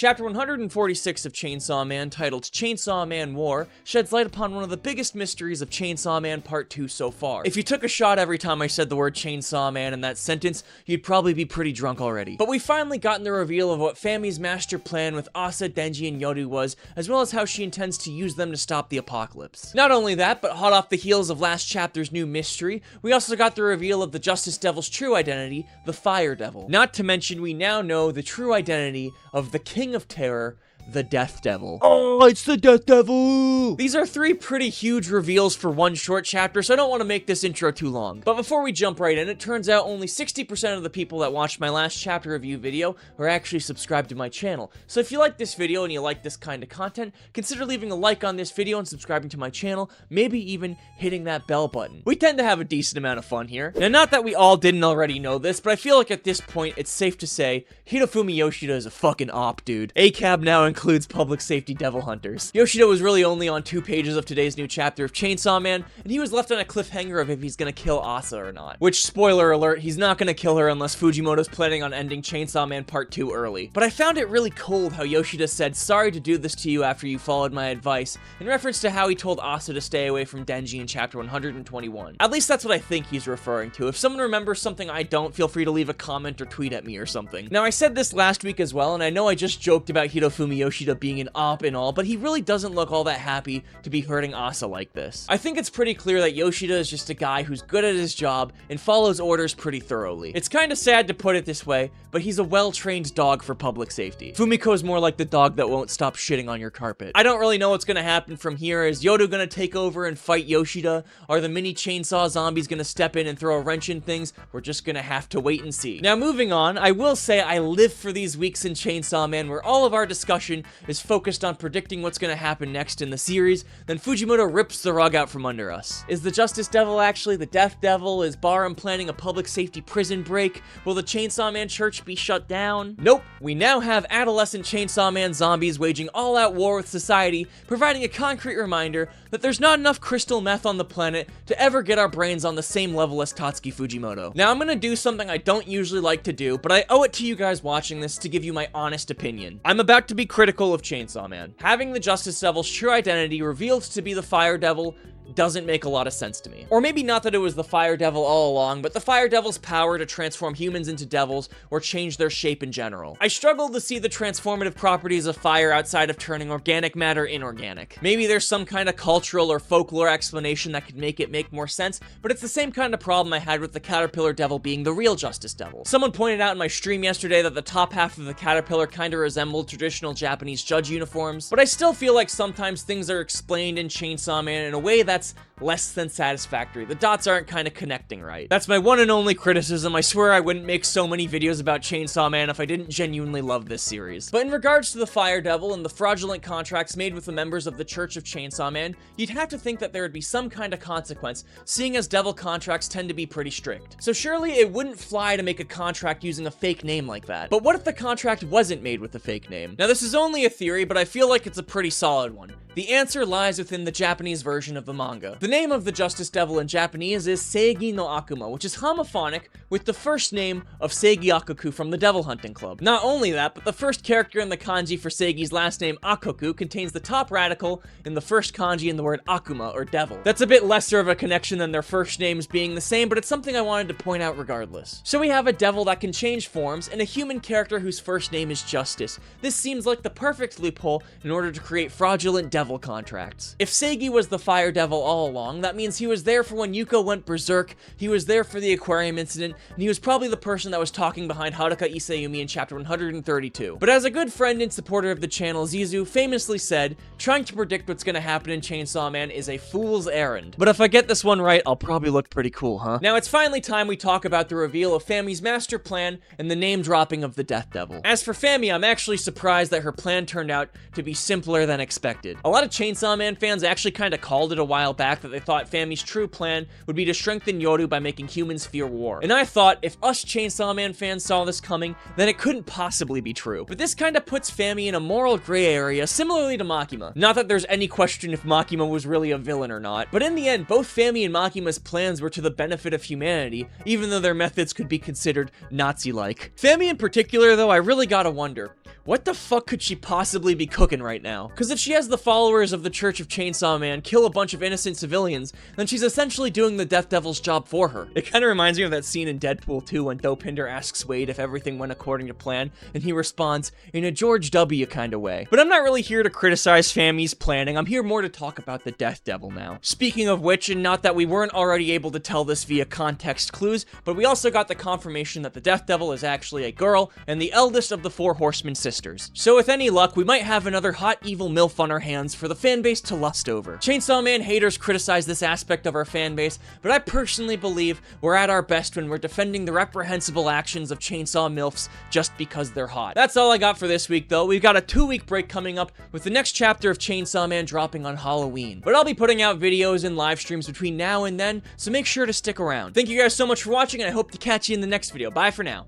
Chapter 146 of Chainsaw Man, titled Chainsaw Man War, sheds light upon one of the biggest mysteries of Chainsaw Man Part 2 so far. If you took a shot every time I said the word Chainsaw Man in that sentence, you'd probably be pretty drunk already. But we finally gotten the reveal of what Fami's master plan with Asa, Denji, and Yoru was, as well as how she intends to use them to stop the apocalypse. Not only that, but hot off the heels of last chapter's new mystery, we also got the reveal of the Justice Devil's true identity, the Fire Devil. Not to mention, we now know the true identity of the King of Terror, the Death Devil. Oh, it's the Death Devil! These are three pretty huge reveals for one short chapter, so I don't want to make this intro too long. But before we jump right in, it turns out only 60% of the people that watched my last chapter review video are actually subscribed to my channel. So if you like this video and you like this kind of content, consider leaving a like on this video and subscribing to my channel, maybe even hitting that bell button. We tend to have a decent amount of fun here. Now, not that we all didn't already know this, but I feel like at this point, it's safe to say, Hirofumi Yoshida is a fucking op, dude. ACAB now includes public safety devil hunters. Yoshida was really only on 2 pages of today's new chapter of Chainsaw Man, and he was left on a cliffhanger of if he's gonna kill Asa or not. Which, spoiler alert, he's not gonna kill her unless Fujimoto's planning on ending Chainsaw Man Part 2 early. But I found it really cold how Yoshida said, "Sorry to do this to you after you followed my advice," in reference to how he told Asa to stay away from Denji in chapter 121. At least that's what I think he's referring to. If someone remembers something I don't, feel free to leave a comment or tweet at me or something. Now, I said this last week as well, and I know I just joked about Hirofumi Yoshida being an op and all, but he really doesn't look all that happy to be hurting Asa like this. I think it's pretty clear that Yoshida is just a guy who's good at his job and follows orders pretty thoroughly. It's kind of sad to put it this way, but he's a well-trained dog for public safety. Fumiko's more like the dog that won't stop shitting on your carpet. I don't really know what's gonna happen from here. Is Yoru gonna take over and fight Yoshida? Are the mini chainsaw zombies gonna step in and throw a wrench in things? We're just gonna have to wait and see. Now, moving on, I will say I live for these weeks in Chainsaw Man where all of our discussion is focused on predicting what's gonna happen next in the series, then Fujimoto rips the rug out from under us. Is the Justice Devil actually the Death Devil? Is Barham planning a public safety prison break? Will the Chainsaw Man church be shut down? Nope. We now have adolescent Chainsaw Man zombies waging all-out war with society, providing a concrete reminder that there's not enough crystal meth on the planet to ever get our brains on the same level as Tatsuki Fujimoto. Now, I'm gonna do something I don't usually like to do, but I owe it to you guys watching this to give you my honest opinion. I'm about to be critical of Chainsaw Man. Having the Justice Devil's true identity revealed to be the Fire Devil doesn't make a lot of sense to me. Or maybe not that it was the Fire Devil all along, but the Fire Devil's power to transform humans into devils or change their shape in general. I struggle to see the transformative properties of fire outside of turning organic matter inorganic. Maybe there's some kind of cultural or folklore explanation that could make it make more sense, but it's the same kind of problem I had with the Caterpillar Devil being the real Justice Devil. Someone pointed out in my stream yesterday that the top half of the caterpillar kind of resembled traditional Japanese judge uniforms, but I still feel like sometimes things are explained in Chainsaw Man in a way that's less than satisfactory. The dots aren't kind of connecting right. That's my one and only criticism. I swear I wouldn't make so many videos about Chainsaw Man if I didn't genuinely love this series. But in regards to the Fire Devil and the fraudulent contracts made with the members of the Church of Chainsaw Man, you'd have to think that there would be some kind of consequence, seeing as devil contracts tend to be pretty strict. So surely it wouldn't fly to make a contract using a fake name like that. But what if the contract wasn't made with a fake name? Now, this is only a theory, but I feel like it's a pretty solid one. The answer lies within the Japanese version of the manga. The name of the Justice Devil in Japanese is Seigi no Akuma, which is homophonic with the first name of Seigi Akoku from the Devil Hunting Club. Not only that, but the first character in the kanji for Seigi's last name, Akoku, contains the top radical in the first kanji in the word Akuma, or devil. That's a bit lesser of a connection than their first names being the same, but it's something I wanted to point out regardless. So we have a devil that can change forms, and a human character whose first name is Justice. This seems like the perfect loophole in order to create fraudulent devil contracts. If Seigi was the Fire Devil all along, that means he was there for when Yuko went berserk, he was there for the aquarium incident, and he was probably the person that was talking behind Haruka Isayumi in chapter 132. But as a good friend and supporter of the channel, Zizu famously said, trying to predict what's gonna happen in Chainsaw Man is a fool's errand. But if I get this one right, I'll probably look pretty cool, huh? Now it's finally time we talk about the reveal of Fami's master plan and the name dropping of the Death Devil. As for Fami, I'm actually surprised that her plan turned out to be simpler than expected. A lot of Chainsaw Man fans actually kind of called it a while back that they thought Fami's true plan would be to strengthen Yoru by making humans fear war. And I thought, if us Chainsaw Man fans saw this coming, then it couldn't possibly be true. But this kind of puts Fami in a moral gray area, similarly to Makima. Not that there's any question if Makima was really a villain or not, but in the end, both Fami and Makima's plans were to the benefit of humanity, even though their methods could be considered Nazi-like. Fami in particular, though, I really gotta wonder, What the fuck could she possibly be cooking right now? Because if she has the followers of the Church of Chainsaw Man kill a bunch of innocent civilians, then she's essentially doing the Death Devil's job for her. It kind of reminds me of that scene in Deadpool 2 when Dopinder asks Wade if everything went according to plan, and he responds in a George W. kind of way. But I'm not really here to criticize Fami's planning, I'm here more to talk about the Death Devil now. Speaking of which, and not that we weren't already able to tell this via context clues, but we also got the confirmation that the Death Devil is actually a girl, and the eldest of the four Horseman sisters. So with any luck, we might have another hot evil MILF on our hands for the fanbase to lust over. Chainsaw Man haters criticize this aspect of our fanbase, but I personally believe we're at our best when we're defending the reprehensible actions of Chainsaw MILFs just because they're hot. That's all I got for this week though. We've got a 2-week break coming up with the next chapter of Chainsaw Man dropping on Halloween. But I'll be putting out videos and live streams between now and then, so make sure to stick around. Thank you guys so much for watching, and I hope to catch you in the next video. Bye for now.